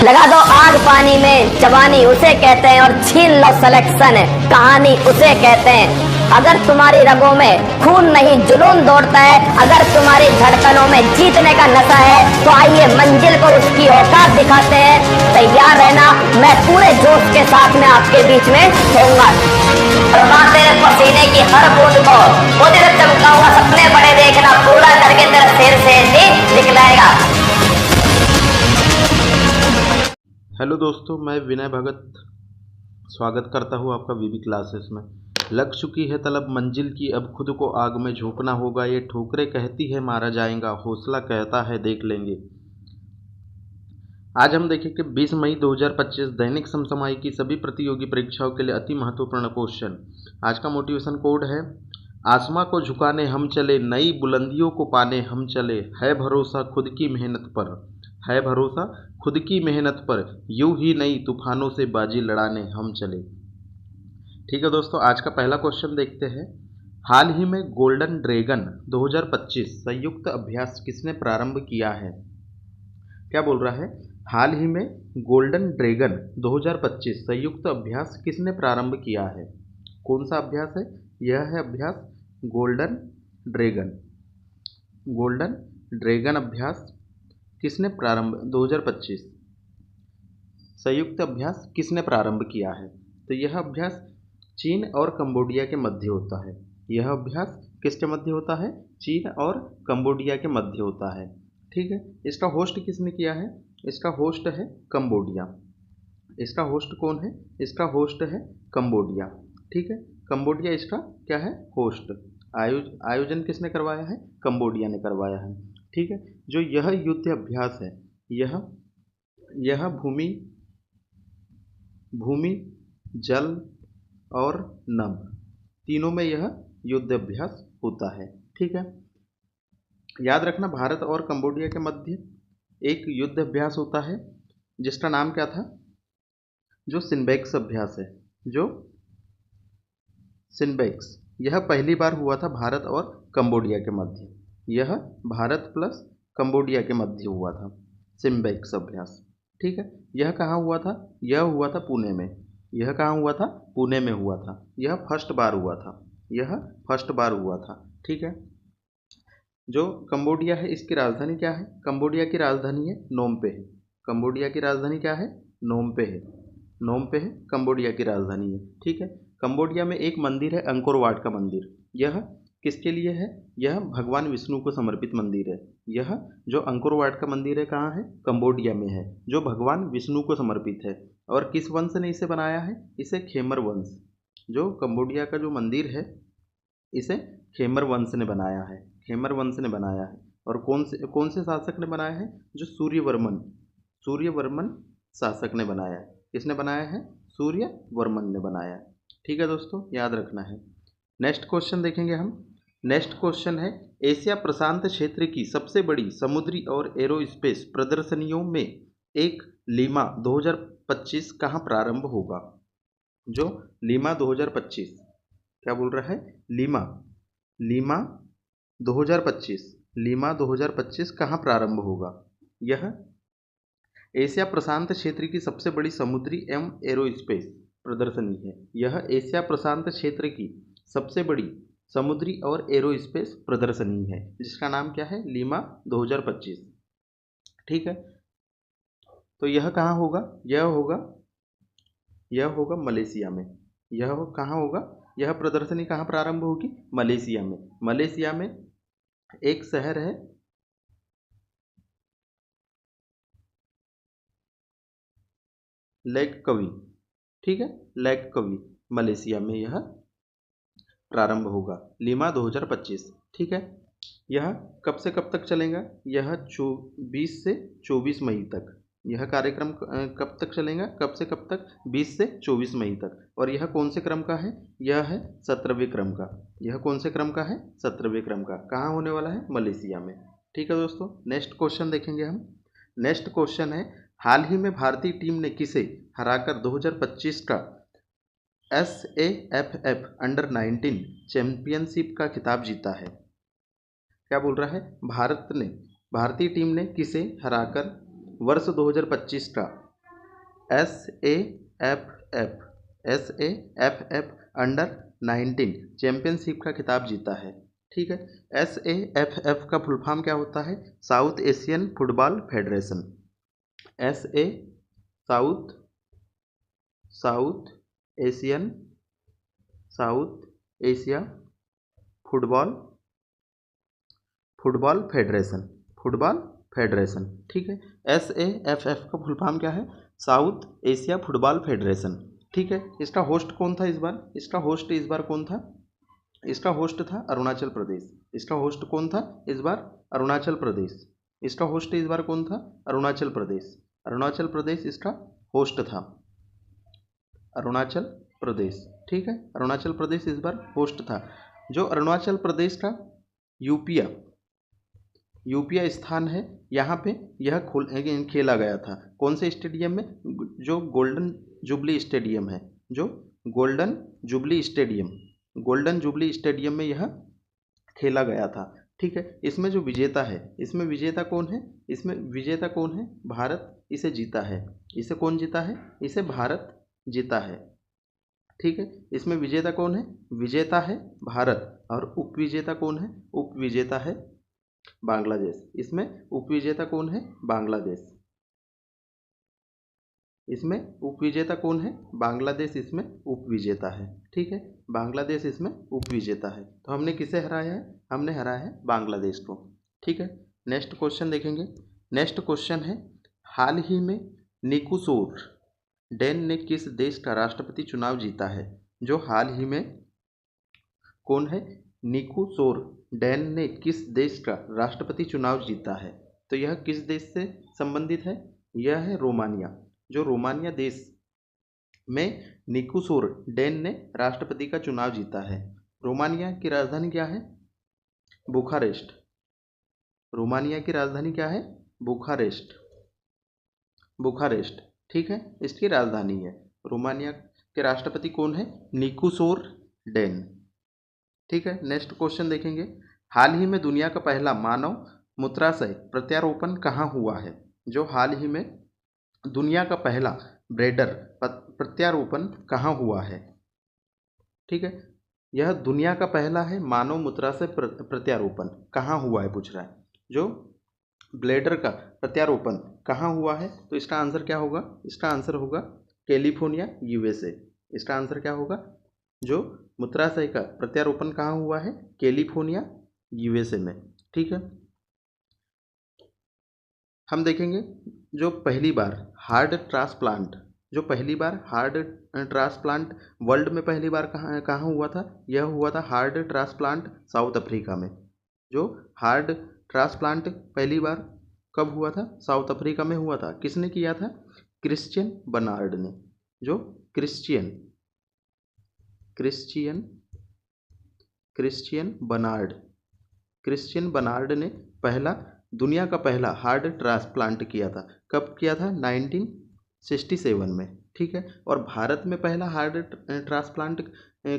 लगा दो आग पानी में, जवानी उसे कहते हैं, और छीन लो सिलेक्शन, कहानी उसे कहते हैं। अगर तुम्हारी रगों में खून नहीं जुनून दौड़ता है, अगर तुम्हारी धड़कनों में जीतने का नशा है, तो आइए मंजिल को उसकी औकात दिखाते हैं। तैयार रहना, मैं पूरे जोश के साथ में आपके बीच में होऊंगा। तेरे पसीने की हर बूंद को उधर चमकाऊंगा, सपने बड़े देखना, पूरा करके तेरा शेर से दिखलाएगा। हेलो दोस्तों, मैं विनय भगत स्वागत करता हूँ आपका वीबी क्लासेस में। लग चुकी है तलब मंजिल की, अब खुद को आग में झोंकना होगा। ये ठोकरें कहती है मारा जाएगा, हौसला कहता है देख लेंगे। आज हम देखें कि 20 मई 2025 दैनिक समसामयिक की सभी प्रतियोगी परीक्षाओं के लिए अति महत्वपूर्ण क्वेश्चन। आज का मोटिवेशन कोड है, आसमां को झुकाने हम चले, नई बुलंदियों को पाने हम चले, है भरोसा खुद की मेहनत पर, है भरोसा खुद की मेहनत पर, यूं ही नई तूफानों से बाजी लड़ाने हम चले। ठीक है दोस्तों, आज का पहला क्वेश्चन देखते हैं। हाल ही में गोल्डन ड्रैगन 2025 संयुक्त अभ्यास किसने प्रारंभ किया है? क्या बोल रहा है? हाल ही में गोल्डन ड्रैगन 2025 संयुक्त अभ्यास किसने प्रारंभ किया है? कौन सा अभ्यास है? यह है अभ्यास गोल्डन ड्रैगन। गोल्डन ड्रैगन अभ्यास किसने प्रारंभ 2025 संयुक्त अभ्यास किसने प्रारंभ किया है? तो यह अभ्यास चीन और कंबोडिया के मध्य होता है। यह अभ्यास किसके मध्य होता है? चीन और कंबोडिया के मध्य होता है। ठीक है, इसका होस्ट किसने किया है? इसका होस्ट है कंबोडिया। इसका होस्ट कौन है? इसका होस्ट है कंबोडिया। ठीक है, कंबोडिया इसका क्या है? होस्ट। आयोजन किसने करवाया है? कंबोडिया ने करवाया है। ठीक है, जो यह युद्ध अभ्यास है, यह भूमि जल और नभ तीनों में यह युद्ध अभ्यास होता है। ठीक है, याद रखना, भारत और कंबोडिया के मध्य एक युद्ध अभ्यास होता है जिसका नाम क्या था? जो सिनबेक्स अभ्यास है, जो सिनबेक्स, यह पहली बार हुआ था भारत और कंबोडिया के मध्य। यह भारत प्लस कंबोडिया के मध्य हुआ था सिनबेक्स अभ्यास। ठीक है, यह कहाँ हुआ था? यह हुआ था पुणे में। यह कहाँ हुआ था? पुणे में हुआ था। यह फर्स्ट बार हुआ था। यह फर्स्ट बार हुआ था। ठीक है, जो कंबोडिया है इसकी राजधानी क्या है? कंबोडिया की राजधानी है नोम पे है। कंबोडिया की राजधानी क्या है? नोम पे है। नोम पे है कंबोडिया की राजधानी है। ठीक है, कंबोडिया में एक मंदिर है अंकोर वाट का मंदिर। यह किसके लिए है? यह भगवान विष्णु को समर्पित मंदिर है। यह जो अंकोर वाट का मंदिर है कहाँ है? कंबोडिया में है, जो भगवान विष्णु को समर्पित है। और किस वंश ने इसे बनाया है? इसे खेमर वंश, जो कंबोडिया का जो मंदिर है इसे खेमर वंश ने बनाया है। खेमर वंश ने बनाया है। और कौन से शासक ने बनाया है? जो सूर्यवर्मन शासक ने बनाया है। किसने बनाया है? सूर्यवर्मन ने बनाया है। ठीक है दोस्तों, याद रखना है। नेक्स्ट क्वेश्चन देखेंगे हम। नेक्स्ट क्वेश्चन है, एशिया प्रशांत क्षेत्र की सबसे बड़ी समुद्री और एरोस्पेस प्रदर्शनियों में एक लीमा 2025 कहाँ प्रारंभ होगा? जो लीमा 2025, क्या बोल रहा है? लीमा 2025 कहाँ प्रारंभ होगा? यह एशिया प्रशांत क्षेत्र की सबसे बड़ी समुद्री एवं एरोस्पेस प्रदर्शनी है। यह एशिया प्रशांत क्षेत्र की सबसे बड़ी समुद्री और एरोस्पेस प्रदर्शनी है, जिसका नाम क्या है? लीमा 2025। ठीक है, तो यह कहाँ होगा? यह होगा मलेशिया में। यह कहाँ होगा? यह प्रदर्शनी कहाँ प्रारंभ होगी? मलेशिया में। मलेशिया में एक शहर है लेक कवी। ठीक है, लेक कवी, मलेशिया में यह प्रारंभ होगा लीमा 2025। ठीक है, यह कब से कब तक चलेगा? यह 20 से 24 मई तक। यह कार्यक्रम कब तक चलेगा? कब से कब तक? 20 से 24 मई तक। और यह कौन से क्रम का है? यह है 17वें क्रम का। यह कौन से क्रम का है? 17वें क्रम का। कहाँ होने वाला है? मलेशिया में। ठीक है दोस्तों, नेक्स्ट क्वेश्चन देखेंगे हम। नेक्स्ट क्वेश्चन है, हाल ही में भारतीय टीम ने किसे हराकर 2025 का SAFF अंडर 19 चैंपियनशिप का खिताब जीता है? क्या बोल रहा है? भारतीय टीम ने किसे हराकर वर्ष 2025 का SAFF अंडर-19 चैंपियनशिप का खिताब जीता है। ठीक है, SAFF का फुल फॉर्म क्या होता है? South Asian football federation. South Asia football federation. ठीक है, SAFF का फुल फॉर्म क्या है? South Asia football federation. ठीक है, इसका होस्ट कौन था इस बार? इसका होस्ट इस बार कौन था? इसका होस्ट था अरुणाचल प्रदेश। इसका होस्ट कौन था इस बार? अरुणाचल प्रदेश। इसका होस्ट इस बार कौन था? अरुणाचल प्रदेश इसका होस्ट था। अरुणाचल प्रदेश। ठीक है, अरुणाचल प्रदेश इस बार होस्ट था। जो अरुणाचल प्रदेश का यूपिया स्थान है, यहाँ पे यह खेला गया था। कौन से स्टेडियम में? जो गोल्डन जुबली स्टेडियम में यह खेला गया था। ठीक है, इसमें जो विजेता है, इसमें विजेता कौन है? भारत इसे जीता है। इसे कौन जीता है? इसे भारत जीता है। ठीक है, इसमें विजेता कौन है? विजेता है भारत। और उपविजेता कौन है? उपविजेता है बांग्लादेश। इसमें उपविजेता कौन है? बांग्लादेश। इसमें उपविजेता कौन है? बांग्लादेश इसमें उपविजेता है। ठीक है, बांग्लादेश इसमें उपविजेता है। तो हमने किसे हराया है? हमने हराया है बांग्लादेश को। ठीक है, नेक्स्ट क्वेश्चन देखेंगे। नेक्स्ट क्वेश्चन है, हाल ही में निकोसोर डैन ने किस देश का राष्ट्रपति चुनाव जीता है? जो हाल ही में कौन है? निकोसोर डैन ने किस देश का राष्ट्रपति चुनाव जीता है? तो यह किस देश से संबंधित है? यह है रोमानिया। जो रोमानिया देश में निकोसोर डैन ने राष्ट्रपति का चुनाव जीता है। रोमानिया की राजधानी क्या है? बुखारेस्ट। रोमानिया की राजधानी क्या है? बुखारेस्ट। ठीक है, इसकी राजधानी है। रोमानिया के राष्ट्रपति कौन है? निकोसोर डैन। ठीक है, नेक्स्ट क्वेश्चन देखेंगे। हाल ही में दुनिया का पहला मानव मूत्राशय प्रत्यारोपण कहाँ हुआ है? जो हाल ही में दुनिया का पहला ब्रेडर प्रत्यारोपण कहाँ हुआ है? ठीक है, यह दुनिया का पहला है मानव मूत्राशय प्रत्यारोपण कहाँ हुआ है पूछ रहा है। जो ब्लेडर का प्रत्यारोपण कहाँ हुआ है? तो इसका आंसर क्या होगा? इसका आंसर होगा कैलिफोर्निया, USA। इसका आंसर क्या होगा? जो मूत्राशय का प्रत्यारोपण कहाँ हुआ है? कैलिफोर्निया, USA में। ठीक है, हम देखेंगे जो पहली बार हार्ट ट्रांसप्लांट वर्ल्ड में पहली बार कहाँ हुआ था? यह हुआ था हार्ट ट्रांसप्लांट साउथ अफ्रीका में। जो हार्ट ट्रांसप्लांट पहली बार कब हुआ था? साउथ अफ्रीका में हुआ था। किसने किया था? क्रिश्चियन बर्नार्ड ने। जो क्रिश्चियन बर्नार्ड ने दुनिया का पहला हार्ट ट्रांसप्लांट किया था। कब किया था? 1967 में। ठीक है, और भारत में पहला हार्ट ट्रांसप्लांट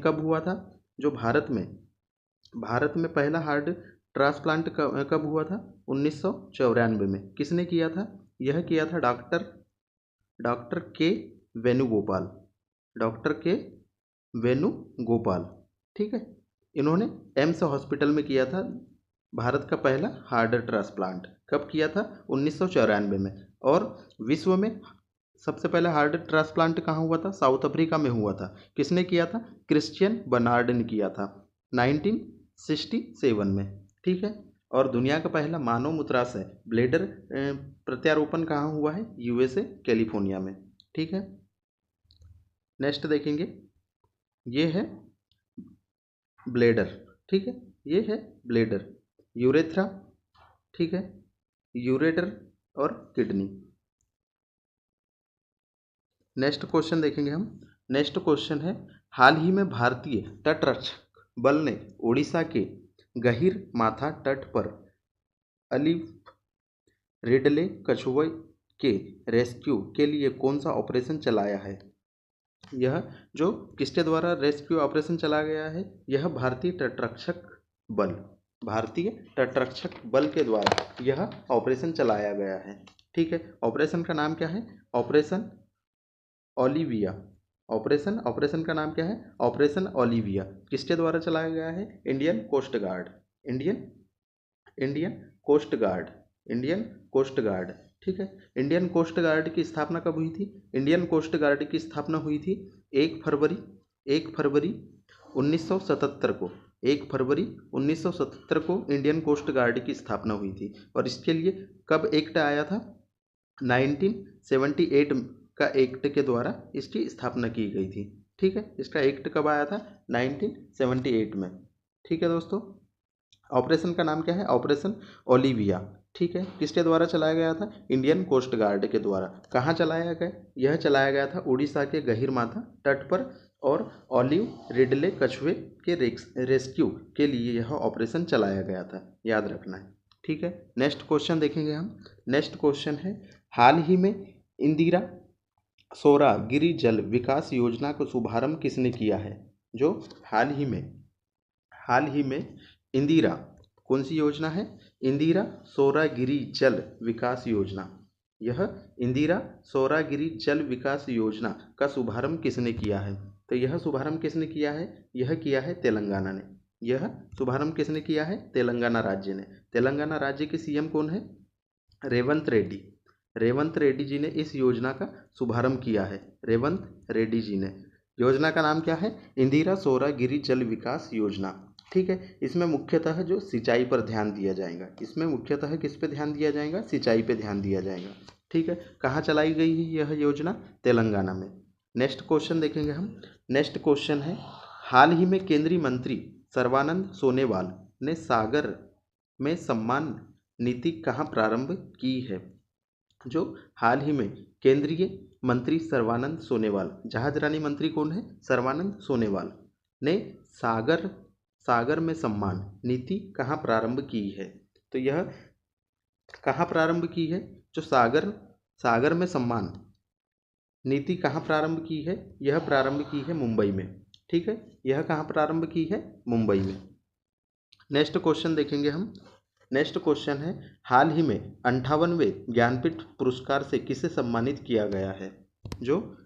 कब हुआ था? जो भारत में पहला हार्ट ट्रांसप्लांट कब हुआ था? 1994 में। किसने किया था? यह किया था डॉक्टर के वेणुगोपाल। ठीक है, इन्होंने एम्स हॉस्पिटल में किया था भारत का पहला हार्ट ट्रांसप्लांट। कब किया था? 1994 में। और विश्व में सबसे पहला हार्ट ट्रांसप्लांट कहाँ हुआ था? साउथ अफ्रीका में हुआ था। किसने किया था? क्रिश्चियन बर्नार्ड ने किया था 1967 में। ठीक है, और दुनिया का पहला मानव मूत्राशय ब्लेडर प्रत्यारोपण कहाँ हुआ है? USA, कैलिफोर्निया में। ठीक है, नेक्स्ट देखेंगे। ये है ब्लेडर। ठीक है, ये है ब्लेडर, यूरेथ्रा। ठीक है, यूरेटर और किडनी। नेक्स्ट क्वेश्चन देखेंगे हम। नेक्स्ट क्वेश्चन है, हाल ही में भारतीय तटरक्षक बल ने ओडिशा के गहीर माथा तट पर अलिफ रिडले कछुए के रेस्क्यू के लिए कौन सा ऑपरेशन चलाया है? यह जो किसके द्वारा रेस्क्यू ऑपरेशन चलाया गया है? यह भारतीय तटरक्षक बल के द्वारा यह ऑपरेशन चलाया गया है। ठीक है, ऑपरेशन का नाम क्या है? Operation Olivia. ऑपरेशन का नाम क्या है? Operation Olivia. किसके द्वारा चलाया गया है? Indian coast guard. Indian coast guard. Indian coast guard. ठीक है। इंडियन कोस्ट गार्ड की स्थापना कब हुई थी? इंडियन कोस्ट गार्ड की स्थापना हुई थी 1 फरवरी 1977 को। 1 फरवरी 1977 को इंडियन कोस्ट गार्ड की स्थापना हुई थी। और इसके लिए कब एक्ट आया था? 1978 का एक्ट के द्वारा इसकी स्थापना की गई थी। ठीक है। इसका एक्ट कब आया था? 1978 में। ठीक है दोस्तों। ऑपरेशन का नाम क्या है? Operation Olivia. ठीक है। किसके द्वारा चलाया गया था? इंडियन कोस्ट गार्ड के द्वारा। कहाँ चलाया गया? यह चलाया गया था उड़ीसा के गहीरमाथा तट पर और ऑलिव रिडले कछुए के रेस्क्यू के लिए यह ऑपरेशन चलाया गया था। याद रखना है। ठीक है। नेक्स्ट क्वेश्चन देखेंगे हम। नेक्स्ट क्वेश्चन है, हाल ही में इंदिरा सौरा गिरि जल विकास योजना का शुभारंभ किसने किया है? जो हाल ही में इंदिरा, कौन सी योजना है? इंदिरा सौरागिरी जल विकास योजना। यह इंदिरा सौरागिरी जल विकास योजना का शुभारंभ किसने किया है? तो यह शुभारंभ किसने किया है? यह किया है तेलंगाना ने। यह शुभारंभ किसने किया है? तेलंगाना राज्य ने। तेलंगाना राज्य के सीएम कौन है? रेवंत रेड्डी। रेवंत रेड्डी जी ने इस योजना का शुभारंभ किया है। रेवंत रेड्डी जी ने। योजना का नाम क्या है? इंदिरा सौरागिरी जल विकास योजना। ठीक है। इसमें मुख्यतः जो सिंचाई पर ध्यान दिया जाएगा। इसमें मुख्यतः किस पे ध्यान दिया जाएगा? सिंचाई पे ध्यान दिया जाएगा। ठीक है। कहाँ चलाई गई है यह योजना? तेलंगाना में। नेक्स्ट क्वेश्चन देखेंगे हम। नेक्स्ट क्वेश्चन है, हाल ही में केंद्रीय मंत्री सर्बानंद सोनोवाल ने सागर में सम्मान नीति कहाँ प्रारंभ की है? जो हाल ही में केंद्रीय मंत्री सर्बानंद सोनोवाल, जहाजरानी मंत्री कौन है? सर्बानंद सोनोवाल ने सागर में सम्मान नीति कहाँ प्रारंभ की है? तो यह कहाँ प्रारंभ की है? जो सागर में सम्मान नीति कहाँ प्रारंभ की है? यह प्रारंभ की है मुंबई में। ठीक है। यह कहाँ प्रारंभ की है? मुंबई में। नेक्स्ट क्वेश्चन देखेंगे हम। नेक्स्ट क्वेश्चन है, हाल ही में 58वें ज्ञानपीठ पुरस्कार से किसे सम्मानित किया गया है? जो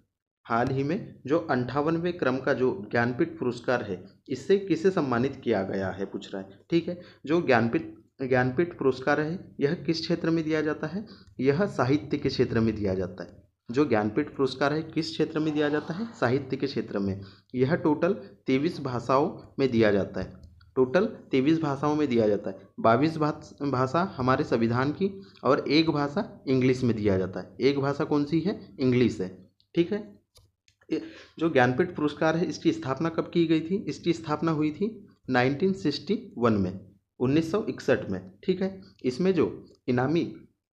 हाल ही में जो 58वें क्रम का जो ज्ञानपीठ पुरस्कार है, इससे किसे सम्मानित किया गया है, पूछ रहा है। ठीक है। जो ज्ञानपीठ पुरस्कार है, यह किस क्षेत्र में दिया जाता है? यह साहित्य के क्षेत्र में दिया जाता है। जो ज्ञानपीठ पुरस्कार है किस क्षेत्र में दिया जाता है? साहित्य के क्षेत्र में। यह टोटल 23 भाषाओं में दिया जाता है। टोटल 23 भाषाओं में दिया जाता है। 22 भाषा हमारे संविधान की और एक भाषा इंग्लिश में दिया जाता है। एक भाषा कौन सी है? इंग्लिश है। ठीक है। जो ज्ञानपीठ पुरस्कार है, इसकी स्थापना कब की गई थी? इसकी स्थापना हुई थी 1961 में, 1961 में। ठीक है।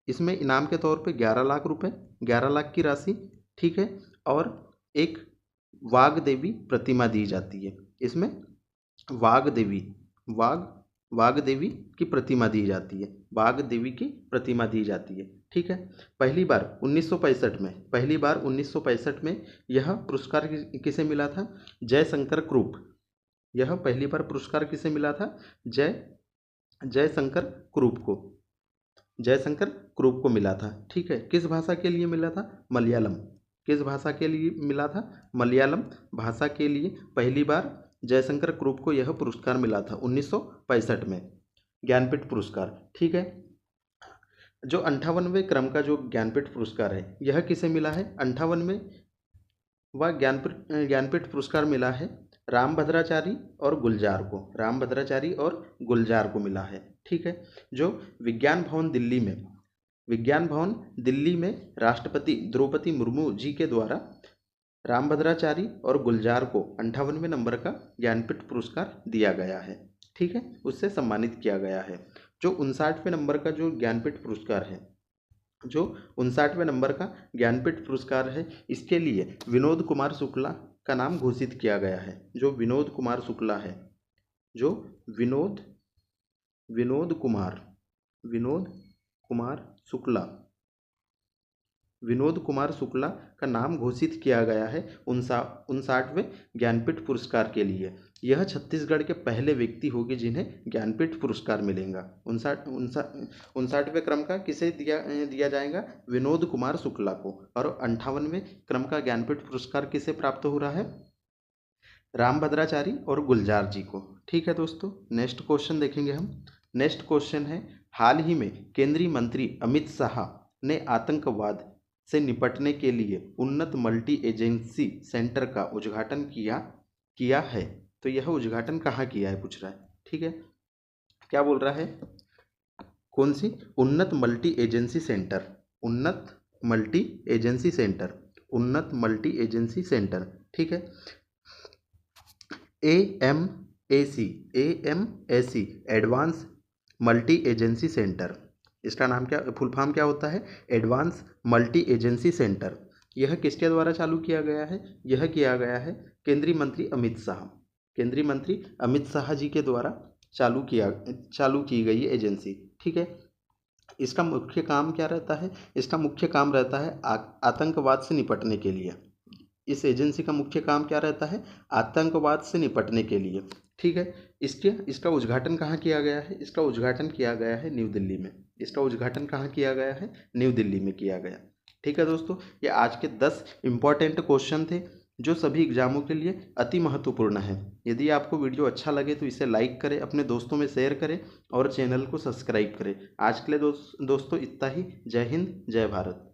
इसमें इनाम के तौर पे 11 लाख रुपए, 11 लाख की राशि। ठीक है। और एक वाघ देवी प्रतिमा दी जाती है। इसमें वाघ देवी की प्रतिमा दी जाती है। वाघ देवी की प्रतिमा दी जाती है। ठीक है। पहली बार 1965 में यह पुरस्कार किसे मिला था? जयशंकर क्रूप। यह पहली बार पुरस्कार किसे मिला था? जयशंकर क्रूप को मिला था। ठीक है। किस भाषा के लिए मिला था? मलयालम। किस भाषा के लिए मिला था? मलयालम भाषा के लिए पहली बार जयशंकर क्रूप को यह पुरस्कार मिला था 1965 में, ज्ञानपीठ पुरस्कार। ठीक है। जो 58वें क्रम का जो ज्ञानपीठ पुरस्कार है, यह किसे मिला है? 58वें वह ज्ञानपीठ पुरस्कार मिला है रामभद्राचारी और गुलजार को। रामभद्राचारी और गुलजार को मिला है। ठीक है। जो विज्ञान भवन दिल्ली में राष्ट्रपति द्रौपदी मुर्मू जी के द्वारा रामभद्राचारी और गुलजार को 58वें नंबर का ज्ञानपीठ पुरस्कार दिया गया है। ठीक है। उससे सम्मानित किया गया है। जो 59वें नंबर का जो ज्ञानपीठ पुरस्कार है, जो 59वें नंबर का ज्ञानपीठ पुरस्कार है, इसके लिए विनोद कुमार शुक्ला का नाम घोषित किया गया है। जो विनोद कुमार शुक्ला है, जो विनोद कुमार शुक्ला का नाम घोषित किया गया है 59वें ज्ञानपीठ पुरस्कार के लिए। यह छत्तीसगढ़ के पहले व्यक्ति होंगे जिन्हें ज्ञानपीठ पुरस्कार मिलेगा। 59वें क्रम का किसे दिया जाएगा? विनोद कुमार शुक्ला को। और 58वें क्रम का ज्ञानपीठ पुरस्कार किसे प्राप्त हो रहा है? रामभद्राचारी और गुलजार जी को। ठीक है दोस्तों, नेक्स्ट क्वेश्चन देखेंगे हम। नेक्स्ट क्वेश्चन है, हाल ही में केंद्रीय मंत्री अमित शाह ने आतंकवाद से निपटने के लिए उन्नत मल्टी एजेंसी सेंटर का उद्घाटन किया है। तो यह उद्घाटन कहाँ किया है पूछ रहा है। ठीक है, क्या बोल रहा है? कौन सी? उन्नत मल्टी एजेंसी सेंटर। उन्नत मल्टी एजेंसी सेंटर। उन्नत मल्टी एजेंसी सेंटर। ठीक है, AMAC advance multi agency centre. इसका नाम क्या, फुल फॉर्म क्या होता है? Advance multi agency centre. यह किसके द्वारा चालू किया गया है? यह किया गया है केंद्रीय मंत्री अमित शाह। केंद्रीय मंत्री अमित शाह जी के द्वारा चालू की गई एजेंसी। ठीक है, इसका मुख्य काम क्या रहता है? इसका मुख्य काम रहता है आतंकवाद से निपटने के लिए। इस एजेंसी का मुख्य काम क्या रहता है? आतंकवाद से निपटने के लिए। ठीक है, इसका उद्घाटन कहाँ किया गया है? इसका उद्घाटन किया गया है न्यू दिल्ली में। इसका उद्घाटन कहाँ किया गया है? न्यू दिल्ली में किया गया। ठीक है दोस्तों, ये आज के 10 इम्पॉर्टेंट क्वेश्चन थे जो सभी एग्जामों के लिए अति महत्वपूर्ण है। यदि आपको वीडियो अच्छा लगे तो इसे लाइक करें, अपने दोस्तों में शेयर करें और चैनल को सब्सक्राइब करें। आज के लिए दोस्तों इतना ही। जय हिंद, जय भारत।